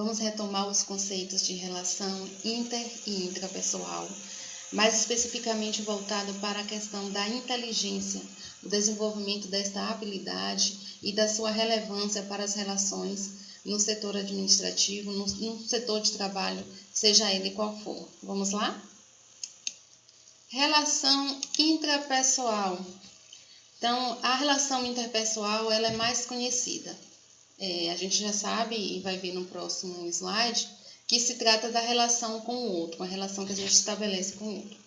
vamos retomar os conceitos de relação inter e intrapessoal, mais especificamente voltado para a questão da inteligência, o desenvolvimento desta habilidade e da sua relevância para as relações no setor administrativo, no setor de trabalho, seja ele qual for. Vamos lá? Relação intrapessoal. Então, a relação interpessoal ela é mais conhecida. A gente já sabe, e vai ver no próximo slide, que se trata da relação com o outro, a relação que a gente estabelece com o outro.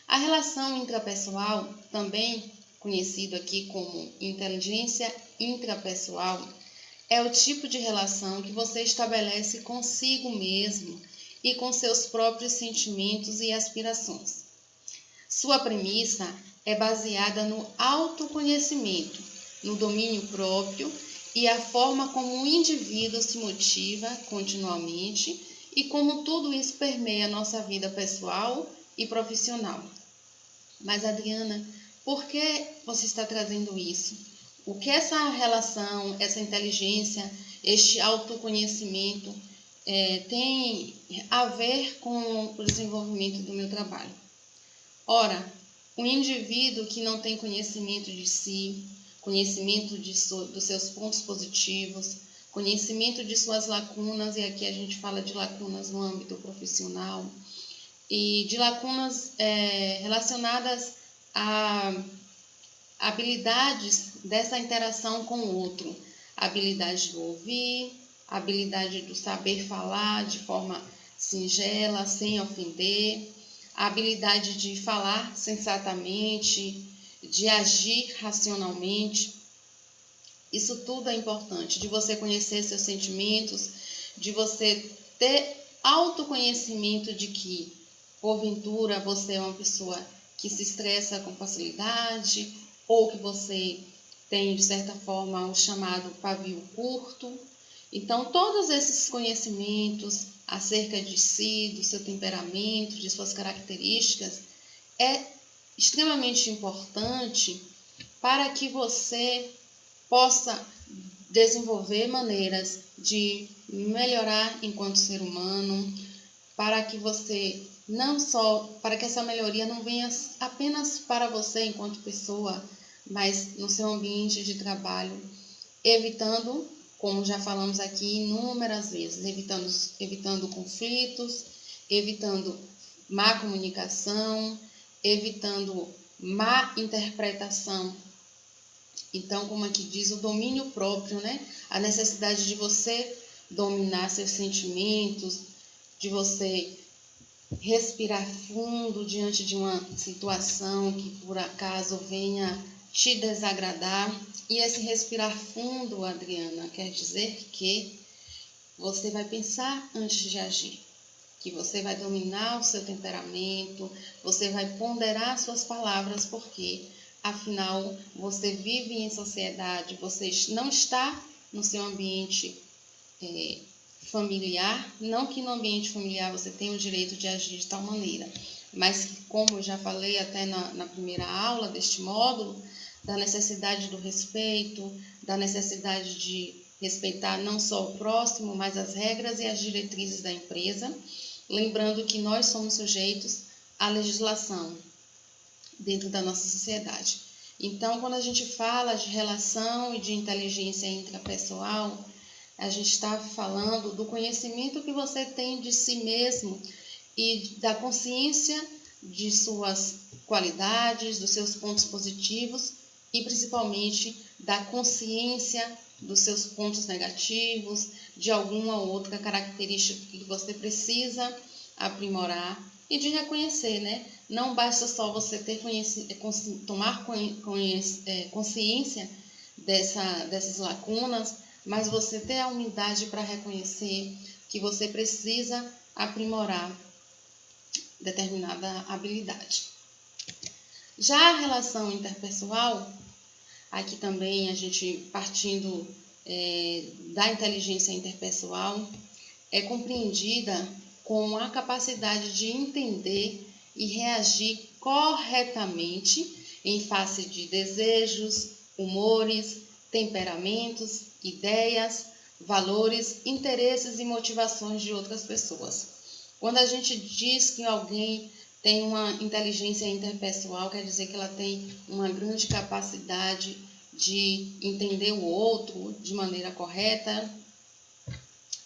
A relação intrapessoal, também conhecido aqui como inteligência intrapessoal, é o tipo de relação que você estabelece consigo mesmo e com seus próprios sentimentos e aspirações. Sua premissa é baseada no autoconhecimento, no domínio próprio e a forma como o indivíduo se motiva continuamente e como tudo isso permeia nossa vida pessoal e profissional. Mas, Adriana, por que você está trazendo isso? O que essa relação, essa inteligência, este autoconhecimento tem a ver com o desenvolvimento do meu trabalho? Ora, um indivíduo que não tem conhecimento de si, conhecimento dos seus pontos positivos, conhecimento de suas lacunas, e aqui a gente fala de lacunas no âmbito profissional, e de lacunas relacionadas a habilidades dessa interação com o outro, a habilidade do ouvir, a habilidade do saber falar de forma singela, sem ofender, a habilidade de falar sensatamente, de agir racionalmente. Isso tudo é importante, de você conhecer seus sentimentos, de você ter autoconhecimento de que, porventura, você é uma pessoa que se estressa com facilidade, ou que você tem, de certa forma, o chamado pavio curto. Então, todos esses conhecimentos acerca de si, do seu temperamento, de suas características, é extremamente importante para que você possa desenvolver maneiras de melhorar enquanto ser humano, para que você para que essa melhoria não venha apenas para você enquanto pessoa, mas no seu ambiente de trabalho, evitando, como já falamos aqui inúmeras vezes, evitando conflitos, evitando má comunicação, evitando má interpretação. Então, como aqui diz, o domínio próprio, né? A necessidade de você dominar seus sentimentos, de você respirar fundo diante de uma situação que por acaso venha te desagradar. E esse respirar fundo, Adriana, quer dizer que você vai pensar antes de agir, que você vai dominar o seu temperamento, você vai ponderar suas palavras, porque afinal você vive em sociedade, você não está no seu ambiente familiar, não que no ambiente familiar você tenha o direito de agir de tal maneira, mas que, como eu já falei até na primeira aula deste módulo, da necessidade do respeito, da necessidade de respeitar não só o próximo, mas as regras e as diretrizes da empresa, lembrando que nós somos sujeitos à legislação dentro da nossa sociedade. Então, quando a gente fala de relação e de inteligência intrapessoal, a gente está falando do conhecimento que você tem de si mesmo e da consciência de suas qualidades, dos seus pontos positivos e principalmente da consciência dos seus pontos negativos, de alguma outra característica que você precisa aprimorar e de reconhecer, né? Não basta só você ter tomar consciência dessas lacunas, mas você ter a humildade para reconhecer que você precisa aprimorar determinada habilidade. Já a relação interpessoal, aqui também a gente partindo da inteligência interpessoal, é compreendida com a capacidade de entender e reagir corretamente em face de desejos, humores, temperamentos, ideias, valores, interesses e motivações de outras pessoas. Quando a gente diz que alguém tem uma inteligência interpessoal, quer dizer que ela tem uma grande capacidade de entender o outro de maneira correta.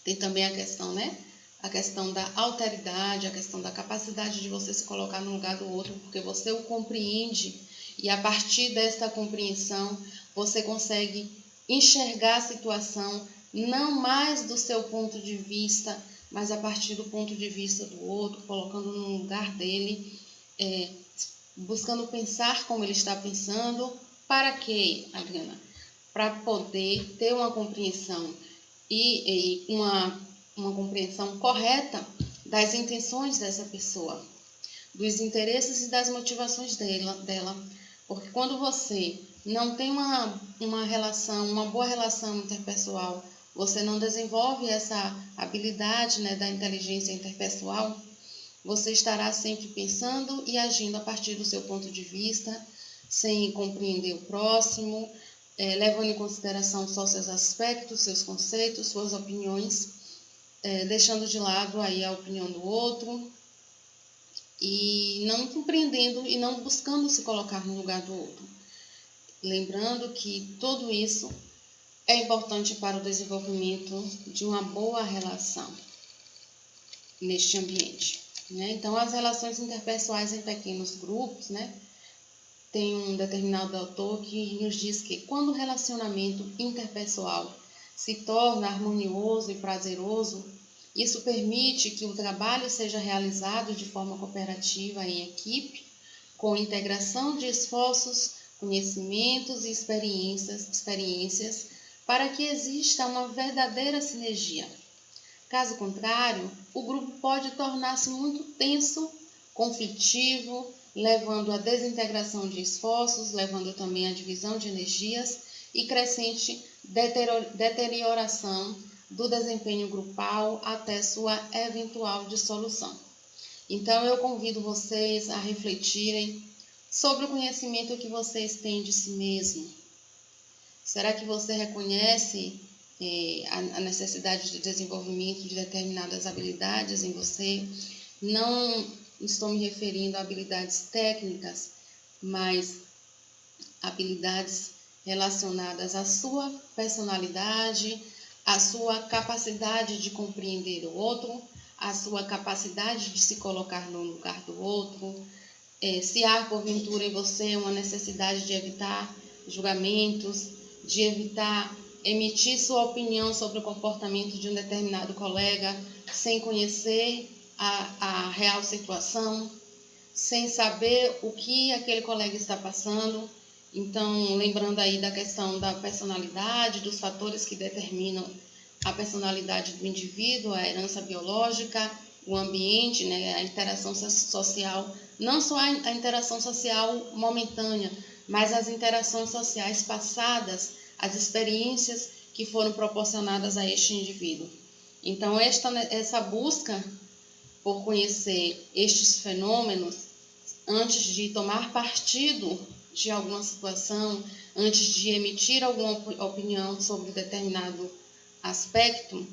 Tem também a questão, né? A questão da alteridade, a questão da capacidade de você se colocar no lugar do outro, porque você o compreende e a partir desta compreensão você consegue enxergar a situação não mais do seu ponto de vista, mas a partir do ponto de vista do outro, colocando no lugar dele, buscando pensar como ele está pensando. Para quê, Adriana? Para poder ter uma compreensão e uma compreensão correta das intenções dessa pessoa, dos interesses e das motivações dela. Porque quando você não tem uma boa relação interpessoal, você não desenvolve essa habilidade, né, da inteligência interpessoal, você estará sempre pensando e agindo a partir do seu ponto de vista, sem compreender o próximo, levando em consideração só seus aspectos, seus conceitos, suas opiniões, deixando de lado aí a opinião do outro e não compreendendo e não buscando se colocar no lugar do outro. Lembrando que tudo isso é importante para o desenvolvimento de uma boa relação neste ambiente, né? Então, as relações interpessoais em pequenos grupos, né? Tem um determinado autor que nos diz que quando o relacionamento interpessoal se torna harmonioso e prazeroso, isso permite que o trabalho seja realizado de forma cooperativa em equipe, com integração de esforços, conhecimentos e experiências para que exista uma verdadeira sinergia. Caso contrário, o grupo pode tornar-se muito tenso, conflitivo, levando à desintegração de esforços, levando também à divisão de energias e crescente deterioração do desempenho grupal até sua eventual dissolução. Então, eu convido vocês a refletirem sobre o conhecimento que vocês têm de si mesmo. Será que você reconhece a necessidade de desenvolvimento de determinadas habilidades em você? Não estou me referindo a habilidades técnicas, mas habilidades relacionadas à sua personalidade, à sua capacidade de compreender o outro, à sua capacidade de se colocar no lugar do outro. Se há, porventura, em você uma necessidade de evitar julgamentos, de evitar emitir sua opinião sobre o comportamento de um determinado colega sem conhecer a real situação, sem saber o que aquele colega está passando. Então, lembrando aí da questão da personalidade, dos fatores que determinam a personalidade do indivíduo, a herança biológica, o ambiente, né, a interação social, não só a interação social momentânea, mas as interações sociais passadas, as experiências que foram proporcionadas a este indivíduo. Então, essa busca por conhecer estes fenômenos, antes de tomar partido de alguma situação, antes de emitir alguma opinião sobre determinado aspecto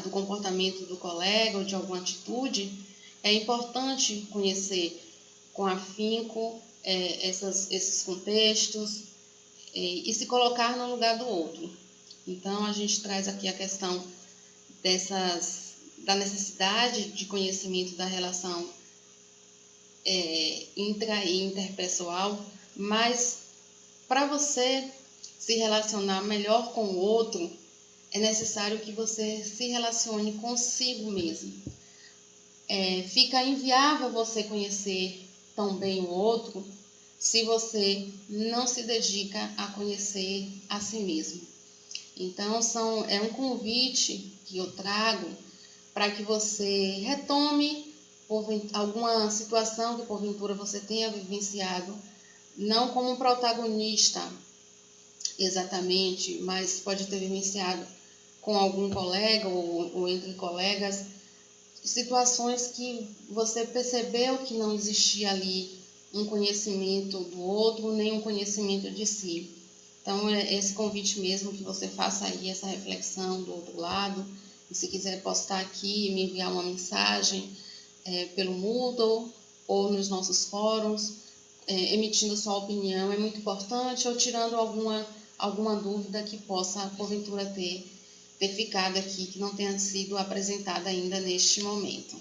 do comportamento do colega ou de alguma atitude, é importante conhecer com afinco esses contextos e se colocar no lugar do outro. Então, a gente traz aqui a questão da necessidade de conhecimento da relação intra e interpessoal, mas para você se relacionar melhor com o outro, é necessário que você se relacione consigo mesmo. Fica inviável você conhecer tão bem o outro se você não se dedica a conhecer a si mesmo. Então, é um convite que eu trago para que você retome alguma situação que porventura você tenha vivenciado, não como um protagonista exatamente, mas pode ter vivenciado com algum colega ou entre colegas, situações que você percebeu que não existia ali um conhecimento do outro, nem um conhecimento de si. Então, é esse convite mesmo que você faça aí essa reflexão do outro lado. E se quiser postar aqui, me enviar uma mensagem pelo Moodle ou nos nossos fóruns, emitindo sua opinião, é muito importante, ou tirando alguma dúvida que possa, porventura, ter ficado aqui, que não tenha sido apresentada ainda neste momento.